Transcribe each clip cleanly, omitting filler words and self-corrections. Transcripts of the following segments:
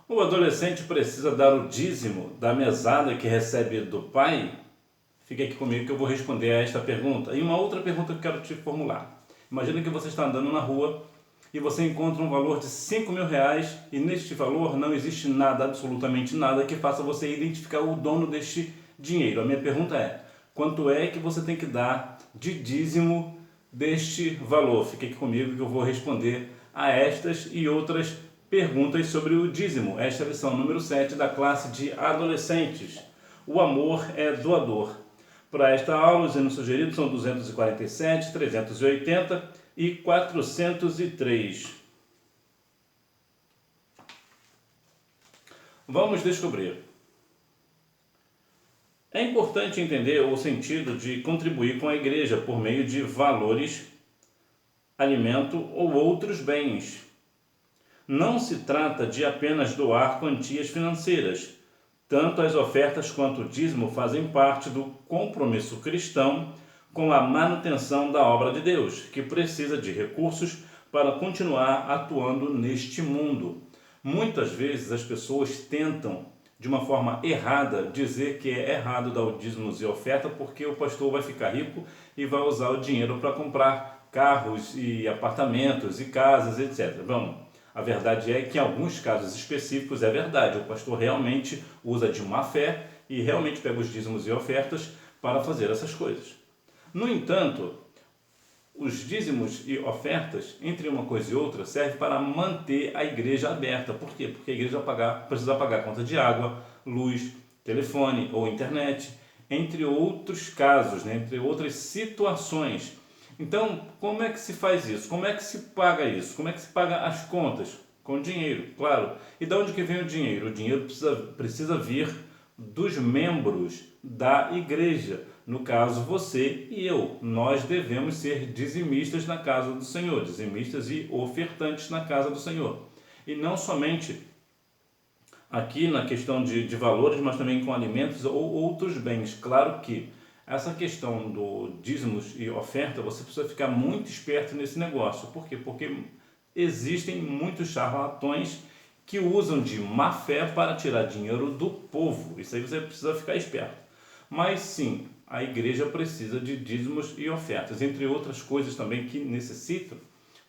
O adolescente precisa dar o dízimo da mesada que recebe do pai? Fique aqui comigo que eu vou responder a esta pergunta. E uma outra pergunta que eu quero te formular. Imagina que você está andando na rua e você encontra um valor de R$ 5.000 e neste valor não existe nada, absolutamente nada, que faça você identificar o dono deste dinheiro. A minha pergunta é, quanto é que você tem que dar de dízimo deste valor? Fique aqui comigo que eu vou responder a estas e outras perguntas sobre o dízimo. Esta é a lição número 7 da classe de adolescentes. O amor é doador. Para esta aula, os hinos sugeridos são 247, 380 e 403. Vamos descobrir. É importante entender o sentido de contribuir com a igreja por meio de valores, alimento ou outros bens. Não se trata de apenas doar quantias financeiras. Tanto as ofertas quanto o dízimo fazem parte do compromisso cristão com a manutenção da obra de Deus, que precisa de recursos para continuar atuando neste mundo. Muitas vezes as pessoas tentam, de uma forma errada, dizer que é errado dar o dízimos e oferta porque o pastor vai ficar rico e vai usar o dinheiro para comprar carros e apartamentos e casas, etc. Bom, a verdade é que em alguns casos específicos é verdade, o pastor realmente usa de má fé e realmente pega os dízimos e ofertas para fazer essas coisas. No entanto, os dízimos e ofertas, entre uma coisa e outra, servem para manter a igreja aberta. Por quê? Porque a igreja precisa pagar conta de água, luz, telefone ou internet, entre outros casos, né? Entre outras situações. Então, como é que se faz isso? Como é que se paga isso? Como é que se paga as contas? Com dinheiro, claro. E de onde que vem o dinheiro? O dinheiro precisa vir dos membros da igreja. No caso, você e eu. Nós devemos ser dizimistas na casa do Senhor, dizimistas e ofertantes na casa do Senhor. E não somente aqui na questão de valores, mas também com alimentos ou outros bens. Claro que essa questão do dízimos e oferta, você precisa ficar muito esperto nesse negócio. Por quê? Porque existem muitos charlatões que usam de má fé para tirar dinheiro do povo. Isso aí você precisa ficar esperto. Mas sim, a igreja precisa de dízimos e ofertas, entre outras coisas também que necessitam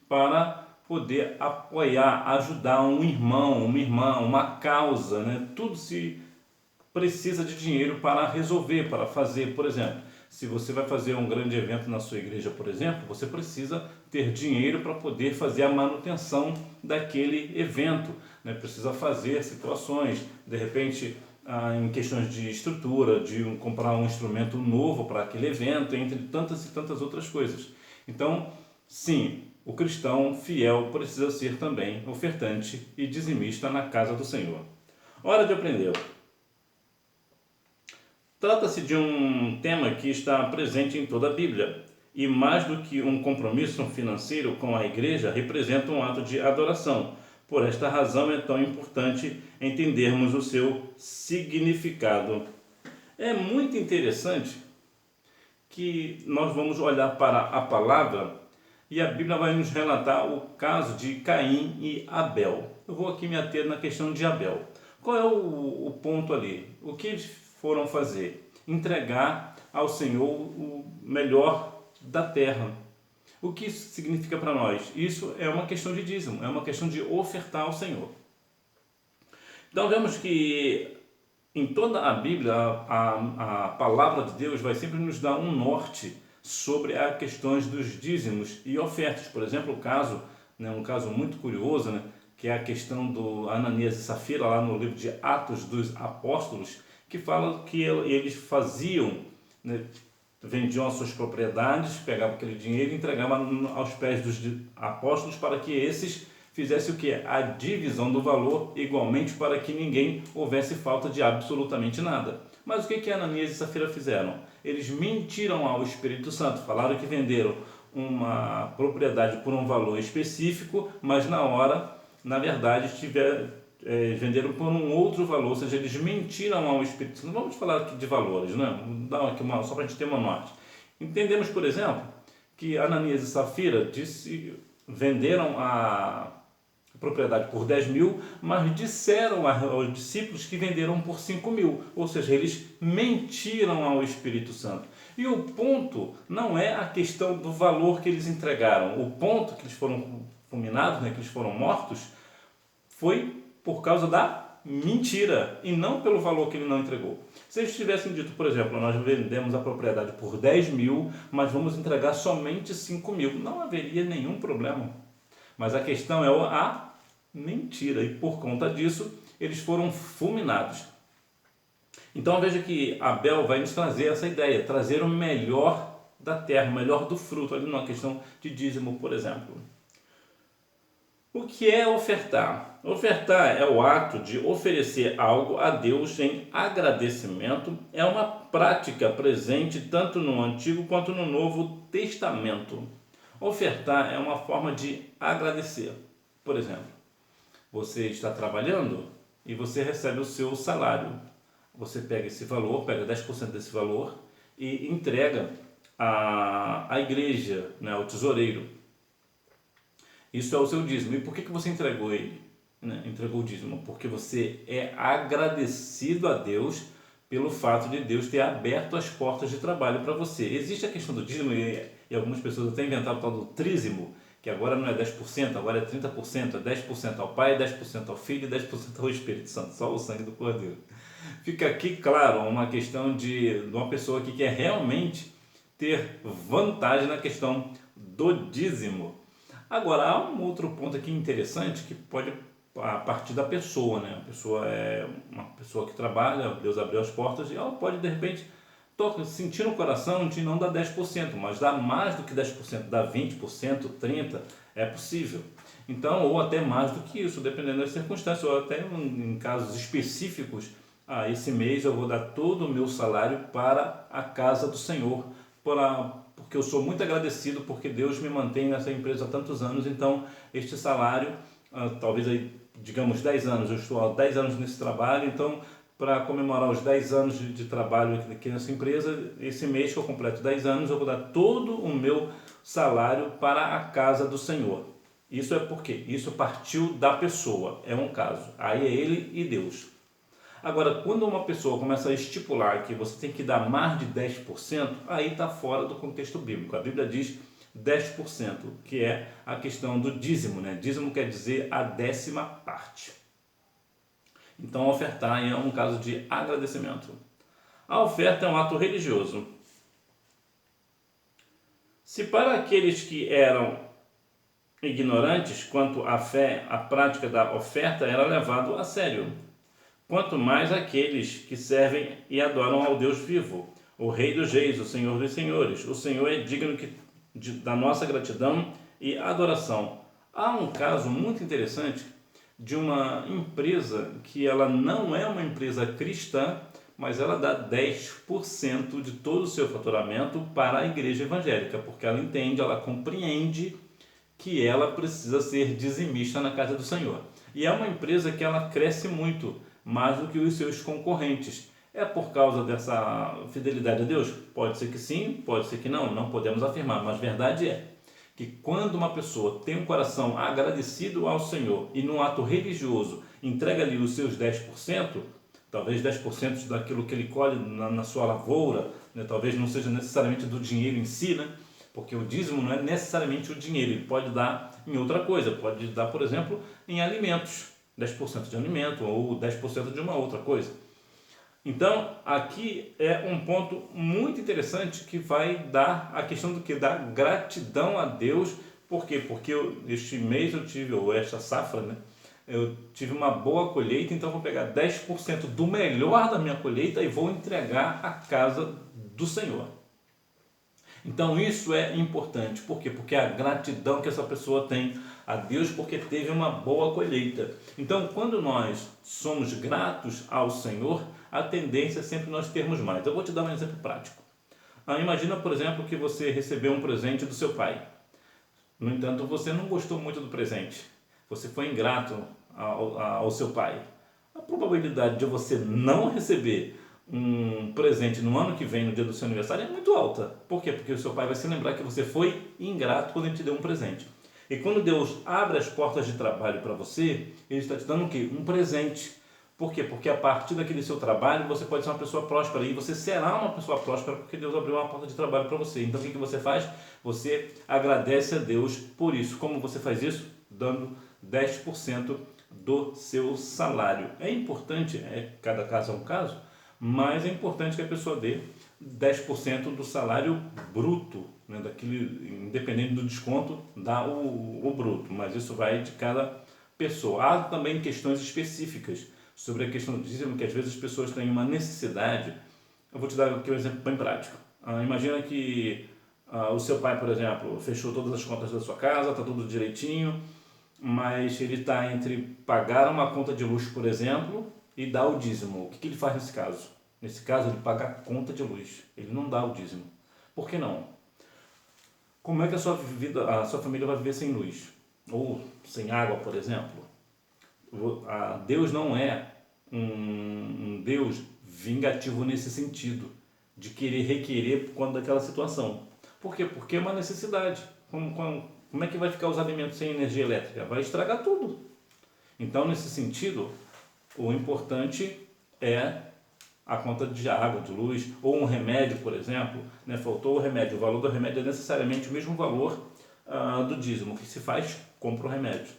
para poder apoiar, ajudar um irmão, uma irmã, uma causa, né? Tudo se precisa de dinheiro para resolver, para fazer. Por exemplo, se você vai fazer um grande evento na sua igreja, por exemplo, você precisa ter dinheiro para poder fazer a manutenção daquele evento, né? Precisa fazer situações, de repente, em questões de estrutura, de comprar um instrumento novo para aquele evento, entre tantas e tantas outras coisas. Então, sim, o cristão fiel precisa ser também ofertante e dizimista na casa do Senhor. Hora de aprender. Trata-se de um tema que está presente em toda a Bíblia e, mais do que um compromisso financeiro com a igreja, representa um ato de adoração. Por esta razão é tão importante entendermos o seu significado. É muito interessante que nós vamos olhar para a palavra e a Bíblia vai nos relatar o caso de Caim e Abel. Eu vou aqui me ater na questão de Abel. Qual é o ponto ali? O que eles foram fazer? Entregar ao Senhor o melhor da terra. O que isso significa para nós? Isso é uma questão de dízimo, é uma questão de ofertar ao Senhor. Então vemos que em toda a Bíblia, a palavra de Deus vai sempre nos dar um norte sobre as questões dos dízimos e ofertas. Por exemplo, um caso muito curioso, né, que é a questão do Ananias e Safira, lá no livro de Atos dos Apóstolos, que fala que eles faziam, né, vendiam as suas propriedades, pegavam aquele dinheiro e entregavam aos pés dos apóstolos para que esses fizessem o que? A divisão do valor igualmente para que ninguém houvesse falta de absolutamente nada. Mas o que Ananias e Safira fizeram? Eles mentiram ao Espírito Santo, falaram que venderam uma propriedade por um valor específico, mas na verdade, venderam por um outro valor, ou seja, eles mentiram ao Espírito Santo. Vamos falar aqui de valores, né? Vamos dar aqui só para a gente ter uma norte. Entendemos, por exemplo, que Ananias e Safira venderam propriedade por 10 mil, mas disseram aos discípulos que venderam por 5 mil. Ou seja, eles mentiram ao Espírito Santo. E o ponto não é a questão do valor que eles entregaram. O ponto que eles foram fulminados, que eles foram mortos, foi por causa da mentira e não pelo valor que ele não entregou. Se eles tivessem dito, por exemplo, nós vendemos a propriedade por 10 mil, mas vamos entregar somente 5 mil, não haveria nenhum problema. Mas a questão é a mentira e por conta disso eles foram fulminados. Então veja que Abel vai nos trazer essa ideia, trazer o melhor da terra, o melhor do fruto, ali numa questão de dízimo, por exemplo. O que é ofertar? Ofertar é o ato de oferecer algo a Deus em agradecimento. É uma prática presente tanto no Antigo quanto no Novo Testamento. Ofertar é uma forma de agradecer. Por exemplo, você está trabalhando e você recebe o seu salário. Você pega esse valor, pega 10% desse valor e entrega à igreja, ao tesoureiro. Isso é o seu dízimo. E por que você entregou ele? Entregou o dízimo? Porque você é agradecido a Deus pelo fato de Deus ter aberto as portas de trabalho para você. Existe a questão do dízimo e algumas pessoas até inventaram o tal do trízimo, que agora não é 10%, agora é 30%, é 10% ao Pai, 10% ao Filho e 10% ao Espírito Santo, só o sangue do Cordeiro. Fica aqui claro uma questão de uma pessoa que quer realmente ter vantagem na questão do dízimo. Agora, há um outro ponto aqui interessante que pode a partir da pessoa, A pessoa é uma pessoa que trabalha, Deus abriu as portas e ela pode, de repente, sentir no coração de não dar 10%, mas dar mais do que 10%, dar 20%, 30%, é possível. Então, ou até mais do que isso, dependendo das circunstâncias, ou até em casos específicos, esse mês eu vou dar todo o meu salário para a casa do Senhor, porque eu sou muito agradecido porque Deus me mantém nessa empresa há tantos anos, então este salário, talvez aí, digamos 10 anos, eu estou há 10 anos nesse trabalho, então para comemorar os 10 anos de trabalho aqui nessa empresa, esse mês que eu completo 10 anos, eu vou dar todo o meu salário para a casa do Senhor. Isso é porque isso partiu da pessoa, é um caso, aí é ele e Deus. Agora, quando uma pessoa começa a estipular que você tem que dar mais de 10%, aí está fora do contexto bíblico. A Bíblia diz 10%, que é a questão do dízimo. Dízimo quer dizer a 10ª parte. Então, ofertar é um caso de agradecimento. A oferta é um ato religioso. Se para aqueles que eram ignorantes quanto à fé, a prática da oferta era levado a sério, quanto mais aqueles que servem e adoram ao Deus vivo, o Rei dos Reis, o Senhor dos Senhores. O Senhor é digno da nossa gratidão e adoração. Há um caso muito interessante de uma empresa que ela não é uma empresa cristã, mas ela dá 10% de todo o seu faturamento para a igreja evangélica, porque ela entende, ela compreende que ela precisa ser dizimista na casa do Senhor. E é uma empresa que ela cresce muito, mais do que os seus concorrentes. É por causa dessa fidelidade a Deus? Pode ser que sim, pode ser que não, não podemos afirmar, mas verdade é que quando uma pessoa tem um coração agradecido ao Senhor e num ato religioso entrega ali os seus 10%, talvez 10% daquilo que ele colhe na sua lavoura, talvez não seja necessariamente do dinheiro em si, porque o dízimo não é necessariamente o dinheiro, ele pode dar em outra coisa, pode dar, por exemplo, em alimentos. 10% de alimento ou 10% de uma outra coisa. Então, aqui é um ponto muito interessante que vai dar a questão do que? Da gratidão a Deus. Por quê? Porque este mês eu tive, ou esta safra, eu tive uma boa colheita, então eu vou pegar 10% do melhor da minha colheita e vou entregar à casa do Senhor. Então isso é importante. Por quê? Porque é a gratidão que essa pessoa tem a Deus porque teve uma boa colheita. Então quando nós somos gratos ao Senhor, a tendência é sempre nós termos mais. Eu vou te dar um exemplo prático. Imagina, por exemplo, que você recebeu um presente do seu pai. No entanto, você não gostou muito do presente. Você foi ingrato ao seu pai. A probabilidade de você não receber um presente no ano que vem, no dia do seu aniversário, é muito alta. Por quê? Porque o seu pai vai se lembrar que você foi ingrato quando ele te deu um presente. E quando Deus abre as portas de trabalho para você, Ele está te dando o quê? Um presente. Por quê? Porque a partir daquele seu trabalho você pode ser uma pessoa próspera e você será uma pessoa próspera porque Deus abriu uma porta de trabalho para você. Então o que você faz? Você agradece a Deus por isso. Como você faz isso? Dando 10% do seu salário. É importante, cada caso é um caso, mas é importante que a pessoa dê 10% do salário bruto, né, daquele, independente do desconto, dá o bruto, mas isso vai de cada pessoa. Há também questões específicas sobre a questão do dízimo, que às vezes as pessoas têm uma necessidade. Eu vou te dar aqui um exemplo bem prático. Imagina que o seu pai, por exemplo, fechou todas as contas da sua casa, está tudo direitinho, mas ele está entre pagar uma conta de luz, por exemplo, e dar o dízimo. O que ele faz nesse caso? Nesse caso, ele paga a conta de luz, ele não dá o dízimo. Por que não? Como é que a sua família vai viver sem luz? Ou sem água, por exemplo? Deus não é um Deus vingativo nesse sentido, de querer requerer por conta daquela situação. Por quê? Porque é uma necessidade. Como é que vai ficar os alimentos sem energia elétrica? Vai estragar tudo. Então, nesse sentido, o importante é a conta de água, de luz, ou um remédio, por exemplo, né? Faltou o remédio, o valor do remédio é necessariamente o mesmo valor do dízimo. O que se faz? Compra o remédio.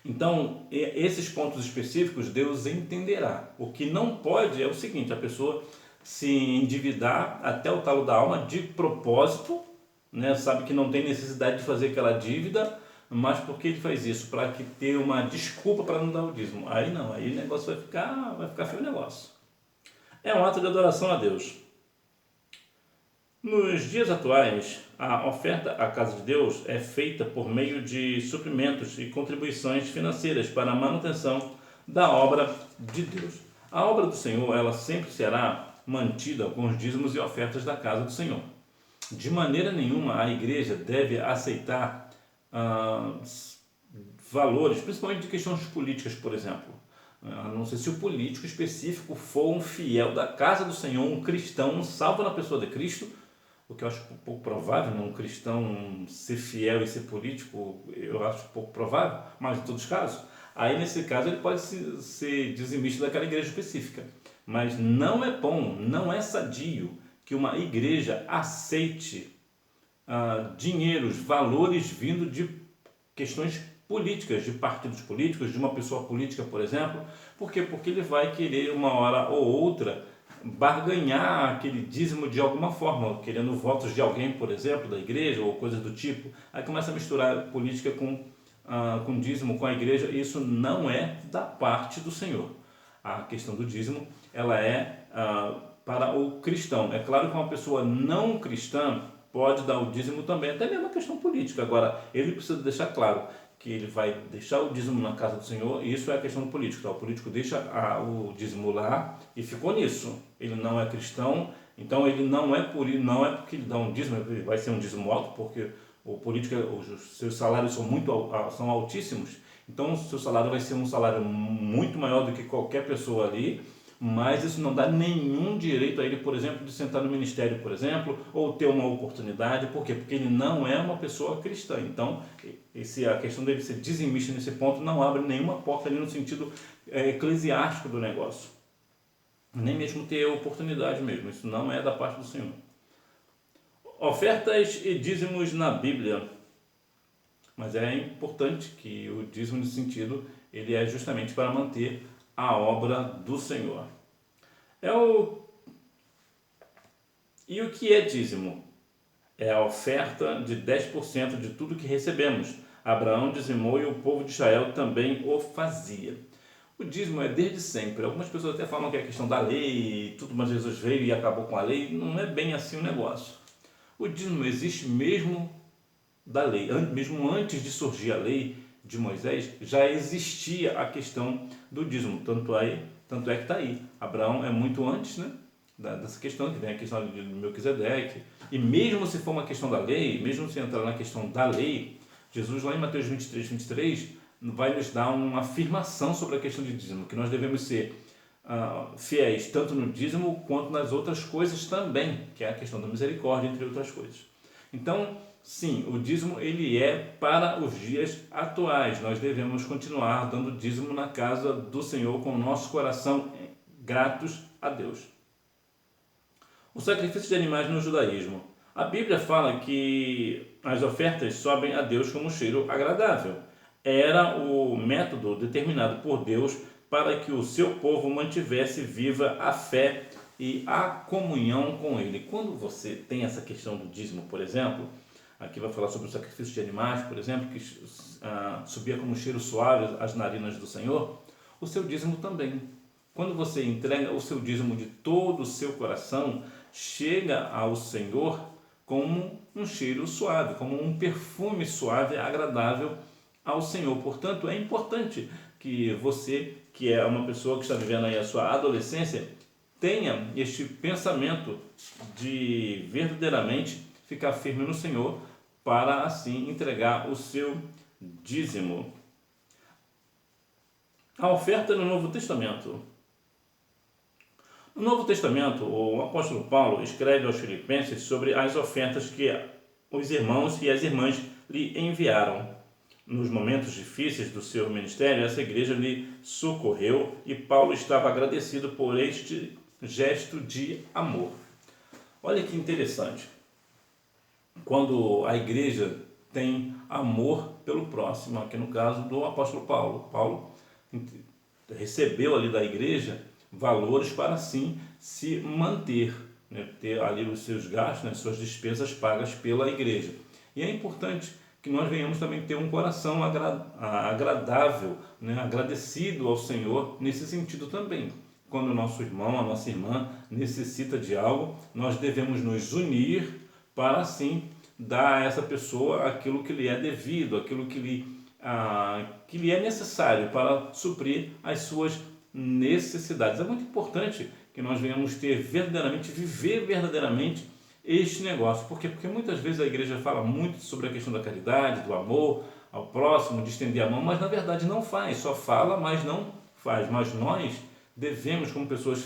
Então, esses pontos específicos Deus entenderá. O que não pode é o seguinte: a pessoa se endividar até o talo da alma de propósito, né? Sabe que não tem necessidade de fazer aquela dívida, mas por que ele faz isso? Para que ter uma desculpa para não dar o dízimo. Aí não, aí o negócio vai ficar feio o negócio. É um ato de adoração a Deus. Nos dias atuais, a oferta à casa de Deus é feita por meio de suprimentos e contribuições financeiras para a manutenção da obra de Deus. A obra do Senhor, ela sempre será mantida com os dízimos e ofertas da casa do Senhor. De maneira nenhuma a igreja deve aceitar valores, principalmente de questões políticas, por exemplo. A não ser se o político específico for um fiel da casa do Senhor, um cristão, um salvo na pessoa de Cristo, o que eu acho pouco provável, né? Um cristão ser fiel e ser político, eu acho pouco provável, mas em todos os casos, aí nesse caso ele pode ser dizimista daquela igreja específica. Mas não é bom, não é sadio que uma igreja aceite dinheiros, valores vindo de questões políticas, de partidos políticos, de uma pessoa política, por exemplo. Por quê? Porque ele vai querer uma hora ou outra barganhar aquele dízimo de alguma forma, querendo votos de alguém, por exemplo, da igreja ou coisas do tipo. Aí começa a misturar política com dízimo, com a igreja. Isso não é da parte do Senhor. A questão do dízimo, ela é para o cristão. É claro que uma pessoa não cristã pode dar o dízimo também, até mesmo a questão política. Agora, ele precisa deixar claro que ele vai deixar o dízimo na casa do Senhor, e isso é a questão do político. Tá? O político deixa o dízimo lá e ficou nisso. Ele não é cristão, então ele não é porque ele dá um dízimo, ele vai ser um dízimo alto, porque o político, os seus salários são altíssimos, então o seu salário vai ser um salário muito maior do que qualquer pessoa ali, mas isso não dá nenhum direito a ele, por exemplo, de sentar no ministério, por exemplo, ou ter uma oportunidade. Por quê? Porque ele não é uma pessoa cristã. Então, a questão dele ser dizimista nesse ponto não abre nenhuma porta ali no sentido eclesiástico do negócio. Nem mesmo ter oportunidade mesmo. Isso não é da parte do Senhor. Ofertas e dízimos na Bíblia. Mas é importante que o dízimo nesse sentido, ele é justamente para manter a obra do Senhor. E o que é dízimo? É a oferta de 10% de tudo que recebemos. Abraão dizimou e o povo de Israel também o fazia. O dízimo é desde sempre. Algumas pessoas até falam que é questão da lei e tudo, mas Jesus veio e acabou com a lei. Não é bem assim o negócio. O dízimo existe mesmo da lei. Mesmo antes de surgir a lei de Moisés, já existia a questão do dízimo. Tanto é que está aí. Abraão é muito antes, né, dessa questão, que vem a questão de Melquisedeque. E mesmo se for uma questão da lei, mesmo se entrar na questão da lei, Jesus lá em Mateus 23, vai nos dar uma afirmação sobre a questão de dízimo, que nós devemos ser fiéis tanto no dízimo quanto nas outras coisas também, que é a questão da misericórdia, entre outras coisas. Então, sim, o dízimo ele é para os dias atuais. Nós devemos continuar dando dízimo na casa do Senhor com o nosso coração gratos a Deus. O sacrifício de animais no judaísmo. A Bíblia fala que as ofertas sobem a Deus como um cheiro agradável. Era o método determinado por Deus para que o seu povo mantivesse viva a fé e a comunhão com Ele. Quando você tem essa questão do dízimo, por exemplo, aqui vai falar sobre o sacrifício de animais, por exemplo, que subia como um cheiro suave às narinas do Senhor, o seu dízimo também. Quando você entrega o seu dízimo de todo o seu coração, chega ao Senhor como um cheiro suave, como um perfume suave, agradável ao Senhor. Portanto, é importante que você, que é uma pessoa que está vivendo aí a sua adolescência, tenha este pensamento de verdadeiramente ficar firme no Senhor para assim entregar o seu dízimo. A oferta no Novo Testamento. No Novo Testamento, o apóstolo Paulo escreve aos Filipenses sobre as ofertas que os irmãos e as irmãs lhe enviaram. Nos momentos difíceis do seu ministério, essa igreja lhe socorreu e Paulo estava agradecido por este gesto de amor. Olha que interessante. Quando a igreja tem amor pelo próximo, aqui no caso do apóstolo Paulo. Paulo recebeu ali da igreja valores para assim se manter, né, ter ali os seus gastos, né, suas despesas pagas pela igreja. E é importante que nós venhamos também ter um coração agradável, né, agradecido ao Senhor nesse sentido também. Quando o nosso irmão, a nossa irmã necessita de algo, nós devemos nos unir para assim dar a essa pessoa aquilo que lhe é devido, aquilo que lhe é necessário para suprir as suas necessidades. É muito importante que nós venhamos ter verdadeiramente, viver verdadeiramente este negócio. Por quê? Porque muitas vezes a igreja fala muito sobre a questão da caridade, do amor ao próximo, de estender a mão, mas na verdade não faz, só fala, mas não faz. Mas nós devemos, como pessoas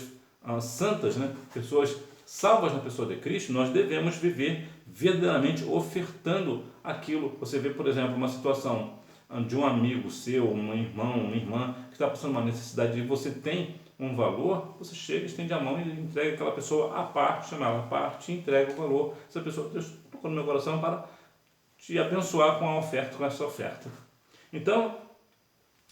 santas, né, pessoas salvas na pessoa de Cristo, nós devemos viver verdadeiramente ofertando aquilo. Você vê, por exemplo, uma situação de um amigo seu, um irmão, uma irmã que está passando uma necessidade e você tem um valor, você chega, estende a mão e entrega aquela pessoa à parte, chama ela à parte, entrega o valor. Essa pessoa, Deus tocou no meu coração para te abençoar com a oferta, com essa oferta. Então,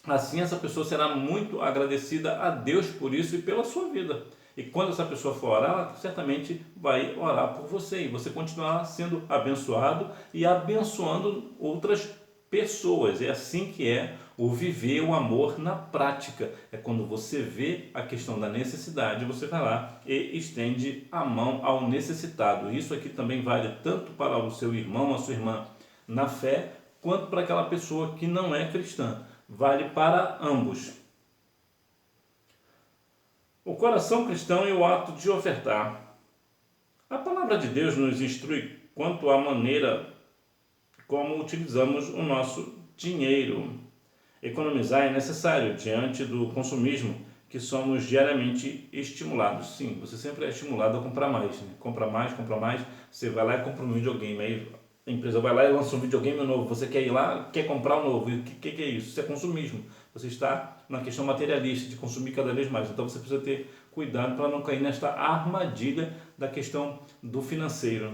assim essa pessoa será muito agradecida a Deus por isso e pela sua vida. E quando essa pessoa for orar, ela certamente vai orar por você e você continuará sendo abençoado e abençoando outras pessoas. É assim que é o viver o amor na prática. É quando você vê a questão da necessidade, você vai lá e estende a mão ao necessitado. Isso aqui também vale tanto para o seu irmão, a sua irmã na fé, quanto para aquela pessoa que não é cristã. Vale para ambos. O coração cristão e o ato de ofertar. A palavra de Deus nos instrui quanto à maneira como utilizamos o nosso dinheiro. Economizar é necessário diante do consumismo que somos diariamente estimulados. Sim, você sempre é estimulado a comprar mais, né? Compra mais, você vai lá e compra um videogame, aí a empresa vai lá e lança um videogame novo, você quer ir lá, quer comprar um novo. O que é isso? Isso é consumismo. Você está na questão materialista, de consumir cada vez mais. Então você precisa ter cuidado para não cair nesta armadilha da questão do financeiro.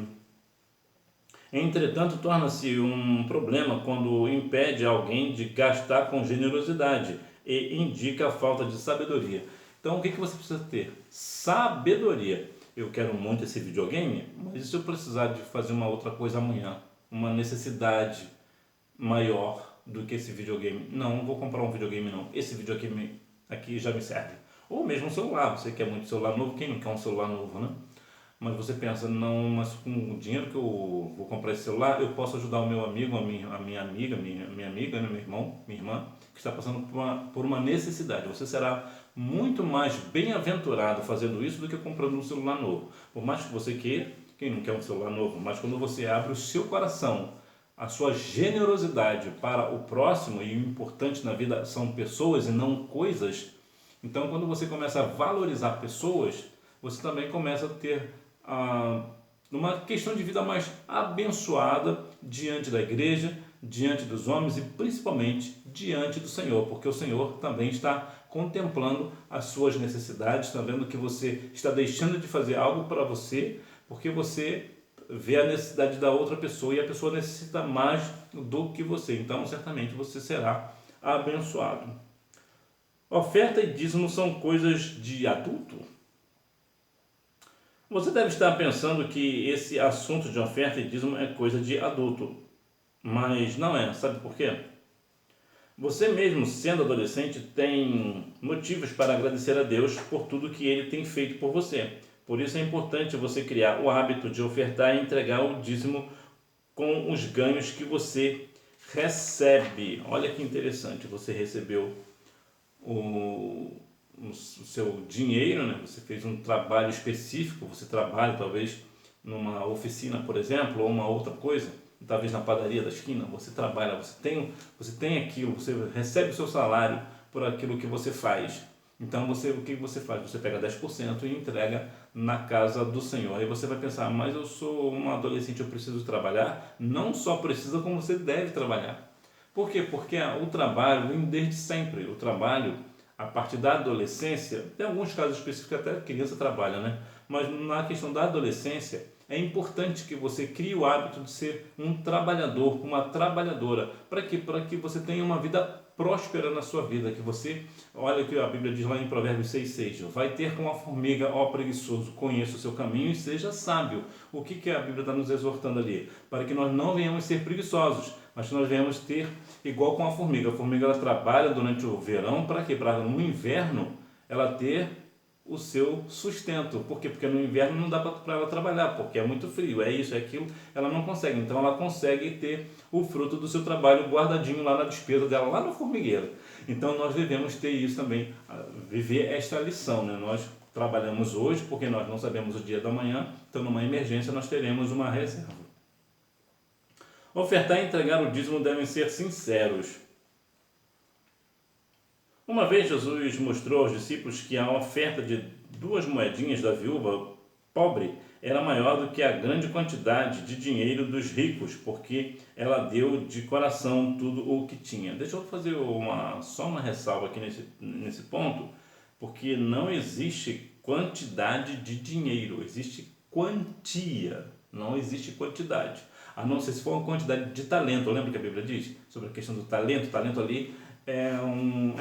Entretanto, torna-se um problema quando impede alguém de gastar com generosidade e indica a falta de sabedoria. Então, o que você precisa ter? Sabedoria. Eu quero muito esse videogame, mas e se eu precisar de fazer uma outra coisa amanhã? Uma necessidade maior do que esse videogame? Não vou comprar um videogame não. Esse videogame aqui já me serve. Ou mesmo um celular. Você quer muito celular novo? Quem não quer um celular novo, né? Mas você pensa, não, mas com o dinheiro que eu vou comprar esse celular, eu posso ajudar o meu amigo, a minha amiga, né, meu irmão, minha irmã, que está passando por uma necessidade. Você será muito mais bem-aventurado fazendo isso do que comprando um celular novo. Por mais que você queira, quem não quer um celular novo, mas quando você abre o seu coração, a sua generosidade para o próximo, e o importante na vida são pessoas e não coisas, então quando você começa a valorizar pessoas, você também começa a ter uma questão de vida mais abençoada diante da igreja, diante dos homens e principalmente diante do Senhor, porque o Senhor também está contemplando as suas necessidades, está vendo que você está deixando de fazer algo para você, porque você vê a necessidade da outra pessoa e a pessoa necessita mais do que você, então certamente você será abençoado. Oferta e dízimo são coisas de adulto? Você deve estar pensando que esse assunto de oferta e dízimo é coisa de adulto, mas não é. Sabe por quê? Você mesmo, sendo adolescente, tem motivos para agradecer a Deus por tudo que Ele tem feito por você. Por isso é importante você criar o hábito de ofertar e entregar o dízimo com os ganhos que você recebe. Olha que interessante, você recebeu o seu dinheiro, né? Você fez um trabalho específico, você trabalha talvez numa oficina, por exemplo, ou uma outra coisa, talvez na padaria da esquina, você trabalha, você tem aquilo, você recebe o seu salário por aquilo que você faz. Então o que você faz? Você pega 10% e entrega na casa do Senhor. Aí você vai pensar, mas eu sou um adolescente, eu preciso trabalhar? Não só precisa, como você deve trabalhar. Por quê? Porque o trabalho vem desde sempre. O trabalho, a partir da adolescência, tem alguns casos específicos que até a criança trabalha, né? Mas na questão da adolescência, é importante que você crie o hábito de ser um trabalhador, uma trabalhadora. Para quê? Para que você tenha uma vida próspera na sua vida, que você, olha o que a Bíblia diz lá em Provérbios 6,6, vai ter como a formiga, ó preguiçoso, conheça o seu caminho e seja sábio. O que a Bíblia está nos exortando ali? Para que nós não venhamos ser preguiçosos, mas que nós venhamos ter igual com a formiga. A formiga ela trabalha durante o verão, para quê? Para no inverno ela ter o seu sustento. Por quê? Porque no inverno não dá para ela trabalhar, porque é muito frio, é isso, é aquilo, ela não consegue. Então ela consegue ter o fruto do seu trabalho guardadinho lá na despesa dela, lá no formigueiro. Então nós devemos ter isso também, viver esta lição, né? Nós trabalhamos hoje porque nós não sabemos o dia da manhã, então numa emergência nós teremos uma reserva. Ofertar e entregar o dízimo devem ser sinceros. Uma vez Jesus mostrou aos discípulos que a oferta de 2 moedinhas da viúva pobre era maior do que a grande quantidade de dinheiro dos ricos, porque ela deu de coração tudo o que tinha. Deixa eu fazer só uma ressalva aqui nesse ponto, porque não existe quantidade de dinheiro, existe quantia, não existe quantidade. A não ser se for uma quantidade de talento. Lembra que a Bíblia diz sobre a questão do talento? O talento ali é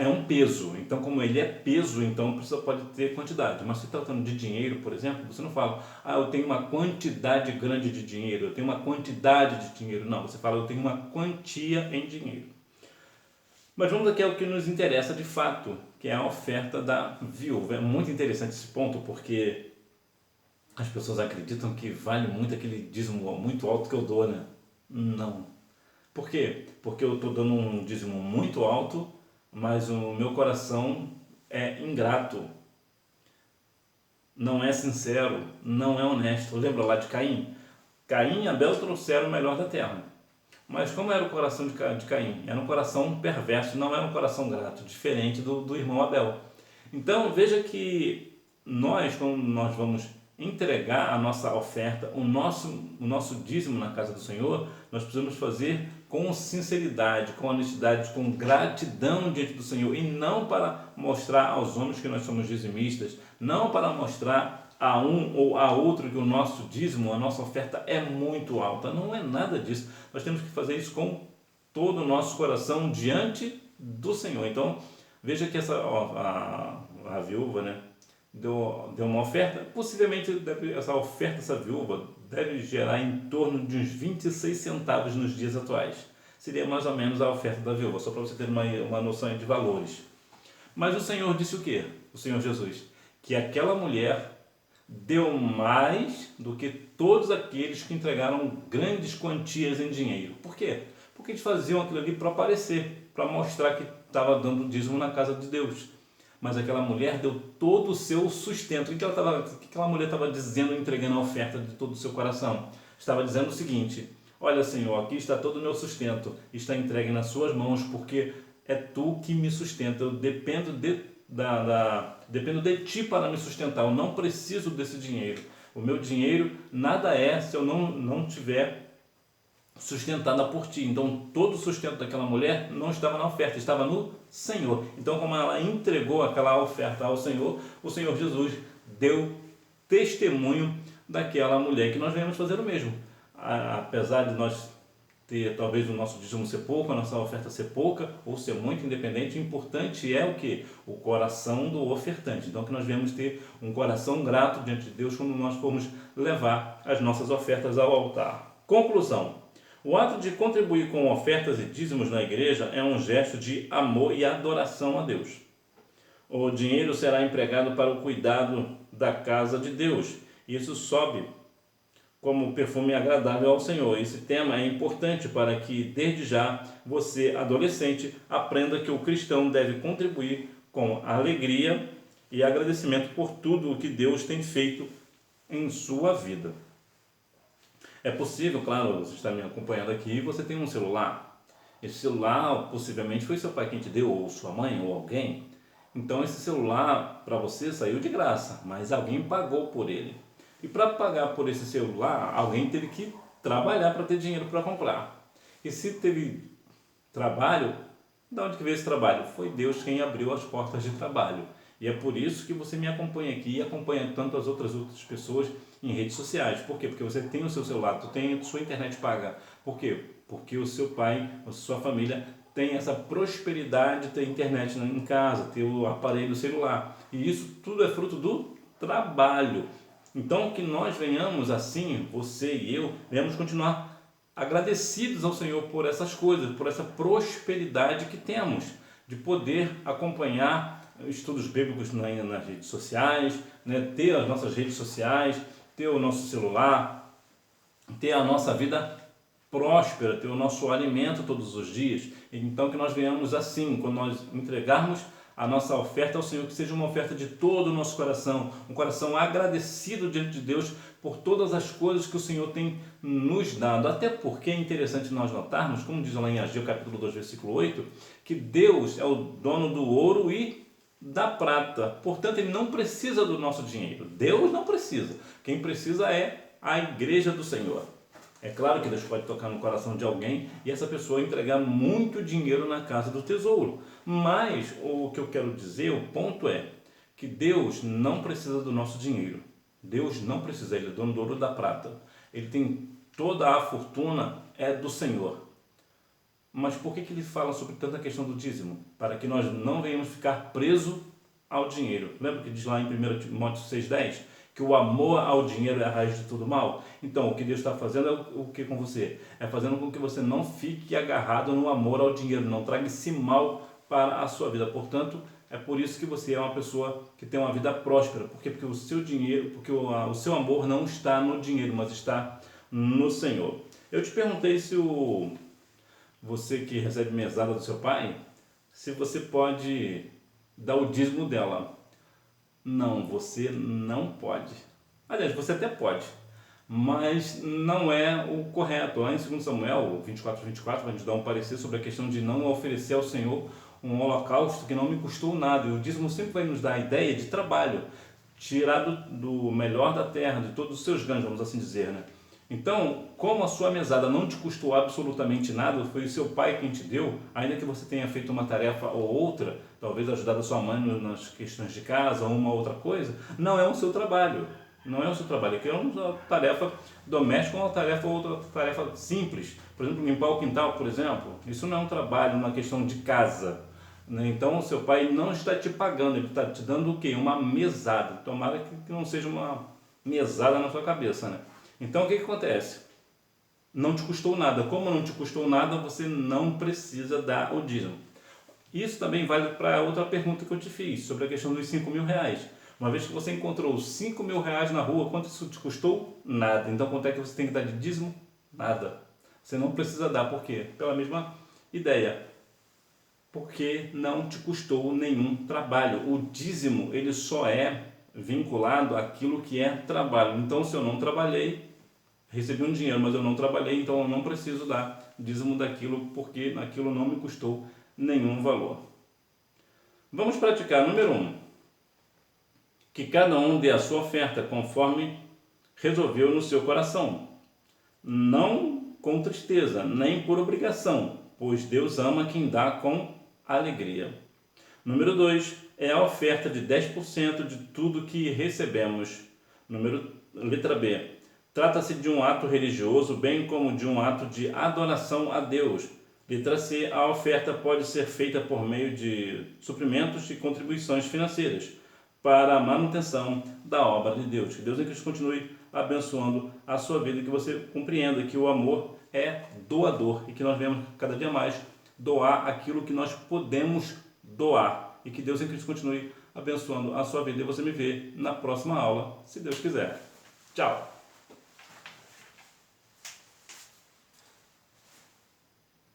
um peso. Então, como ele é peso, então pode ter quantidade. Mas se tratando de dinheiro, por exemplo, você não fala, eu tenho uma quantidade grande de dinheiro, eu tenho uma quantidade de dinheiro. Não, você fala, eu tenho uma quantia em dinheiro. Mas vamos aqui ao que nos interessa de fato, que é a oferta da viúva. É muito interessante esse ponto, porque as pessoas acreditam que vale muito aquele dízimo muito alto que eu dou, né? Não. Por quê? Porque eu estou dando um dízimo muito alto, mas o meu coração é ingrato, não é sincero, não é honesto. Lembra lá de Caim? Caim e Abel trouxeram o melhor da terra. Mas como era o coração de Caim? Era um coração perverso, não era um coração grato, diferente do irmão Abel. Então veja que quando nós vamos entregar a nossa oferta, o nosso dízimo na casa do Senhor, nós precisamos fazer com sinceridade, com honestidade, com gratidão diante do Senhor, e não para mostrar aos homens que nós somos dizimistas, não para mostrar a um ou a outro que o nosso dízimo, a nossa oferta é muito alta. Não é nada disso. Nós temos que fazer isso com todo o nosso coração diante do Senhor. Então veja que a viúva, né, deu uma oferta. Possivelmente essa oferta, essa viúva, deve gerar em torno de uns 26 centavos nos dias atuais. Seria mais ou menos a oferta da viúva, só para você ter uma noção de valores. Mas o Senhor disse o quê? O Senhor Jesus, que aquela mulher deu mais do que todos aqueles que entregaram grandes quantias em dinheiro. Por quê? Porque eles faziam aquilo ali para aparecer, para mostrar que estava dando dízimo na casa de Deus. Mas aquela mulher deu todo o seu sustento. O que aquela mulher estava dizendo, entregando a oferta de todo o seu coração? Estava dizendo o seguinte: olha, Senhor, aqui está todo o meu sustento, está entregue nas suas mãos, porque é tu que me sustenta. Eu dependo de ti para me sustentar. Eu não preciso desse dinheiro. O meu dinheiro nada é se eu não tiver sustentada por ti. Então, todo o sustento daquela mulher não estava na oferta, estava no Senhor. Então, como ela entregou aquela oferta ao Senhor, o Senhor Jesus deu testemunho daquela mulher, que nós venhamos fazer o mesmo. Apesar de nós ter talvez o nosso dízimo ser pouco, a nossa oferta ser pouca ou ser muito, independente, o importante é o que? O coração do ofertante. Então que nós devemos ter um coração grato diante de Deus quando nós formos levar as nossas ofertas ao altar. Conclusão: o ato de contribuir com ofertas e dízimos na igreja é um gesto de amor e adoração a Deus. O dinheiro será empregado para o cuidado da casa de Deus. Isso sobe como perfume agradável ao Senhor. Esse tema é importante para que, desde já, você, adolescente, aprenda que o cristão deve contribuir com alegria e agradecimento por tudo o que Deus tem feito em sua vida. É possível, claro, você está me acompanhando aqui, você tem um celular. Esse celular, possivelmente, foi seu pai quem te deu, ou sua mãe, ou alguém. Então, esse celular, para você, saiu de graça, mas alguém pagou por ele. E para pagar por esse celular, alguém teve que trabalhar para ter dinheiro para comprar. E se teve trabalho, de onde que veio esse trabalho? Foi Deus quem abriu as portas de trabalho. E é por isso que você me acompanha aqui e acompanha tanto as outras pessoas em redes sociais. Por quê? Porque você tem o seu celular, tu tem a sua internet paga. Por quê? Porque o seu pai, a sua família tem essa prosperidade de ter internet em casa, ter o aparelho celular. E isso tudo é fruto do trabalho. Então, que nós venhamos assim, você e eu, venhamos continuar agradecidos ao Senhor por essas coisas, por essa prosperidade que temos, de poder acompanhar estudos bíblicos nas redes sociais, né, ter as nossas redes sociais, ter o nosso celular, ter a nossa vida próspera, ter o nosso alimento todos os dias. Então, que nós venhamos assim, quando nós entregarmos a nossa oferta ao Senhor, que seja uma oferta de todo o nosso coração, um coração agradecido diante de Deus por todas as coisas que o Senhor tem nos dado. Até porque é interessante nós notarmos, como diz lá em Ageu capítulo 2, versículo 8, que Deus é o dono do ouro e da prata. Portanto, Ele não precisa do nosso dinheiro. Deus não precisa. Quem precisa é a igreja do Senhor. É claro que Deus pode tocar no coração de alguém e essa pessoa entregar muito dinheiro na casa do tesouro. Mas o que eu quero dizer, o ponto é que Deus não precisa do nosso dinheiro. Deus não precisa, Ele é dono do ouro e da prata. Ele tem toda a fortuna, é do Senhor. Mas por que Ele fala sobre tanta questão do dízimo? Para que nós não venhamos ficar presos ao dinheiro. Lembra que diz lá em 1 Timóteo 6,10? Que o amor ao dinheiro é a raiz de todo mal? Então, o que Deus está fazendo é o que com você? É fazendo com que você não fique agarrado no amor ao dinheiro, não traga esse mal para a sua vida. Portanto, é por isso que você é uma pessoa que tem uma vida próspera. Por quê? Porque o seu dinheiro, porque o seu amor não está no dinheiro, mas está no Senhor. Eu te perguntei se você que recebe mesada do seu pai, se você pode dar o dízimo dela. Não, você não pode. Aliás, você até pode, mas não é o correto. Lá em 2 Samuel 24, vai nos dar um parecer sobre a questão de não oferecer ao Senhor um holocausto que não me custou nada. E o dízimo sempre vai nos dar a ideia de trabalho, tirado do melhor da terra, de todos os seus ganhos, vamos assim dizer, né? Então, como a sua mesada não te custou absolutamente nada, foi o seu pai quem te deu, ainda que você tenha feito uma tarefa ou outra, talvez ajudado a sua mãe nas questões de casa ou uma outra coisa, não é o seu trabalho. Não é o seu trabalho, aqui é uma tarefa doméstica ou outra tarefa simples. Por exemplo, limpar o quintal, por exemplo. Isso não é um trabalho, uma questão de casa. Então, o seu pai não está te pagando, ele está te dando o quê? Uma mesada. Tomara que não seja uma mesada na sua cabeça, né? Então, o que acontece? Não te custou nada. Como não te custou nada, você não precisa dar o dízimo. Isso também vale para outra pergunta que eu te fiz, sobre a questão dos 5 mil reais. Uma vez que você encontrou 5 mil reais na rua, quanto isso te custou? Nada. Então, quanto é que você tem que dar de dízimo? Nada. Você não precisa dar. Por quê? Pela mesma ideia. Porque não te custou nenhum trabalho. O dízimo, ele só é vinculado àquilo que é trabalho. Então, se eu não trabalhei, recebi um dinheiro, mas eu não trabalhei, então eu não preciso dar dízimo daquilo, porque aquilo não me custou nenhum valor. Vamos praticar. Número 1. Que cada um dê a sua oferta conforme resolveu no seu coração, não com tristeza, nem por obrigação, pois Deus ama quem dá com alegria. Número 2 é a oferta de 10% de tudo que recebemos. Letra B. Trata-se de um ato religioso, bem como de um ato de adoração a Deus. Letra C. A oferta pode ser feita por meio de suprimentos e contribuições financeiras para a manutenção da obra de Deus. Que Deus em Cristo continue abençoando a sua vida e que você compreenda que o amor é doador e que nós devemos cada dia mais doar aquilo que nós podemos doar. E que Deus em Cristo continue abençoando a sua vida e você me vê na próxima aula, se Deus quiser. Tchau!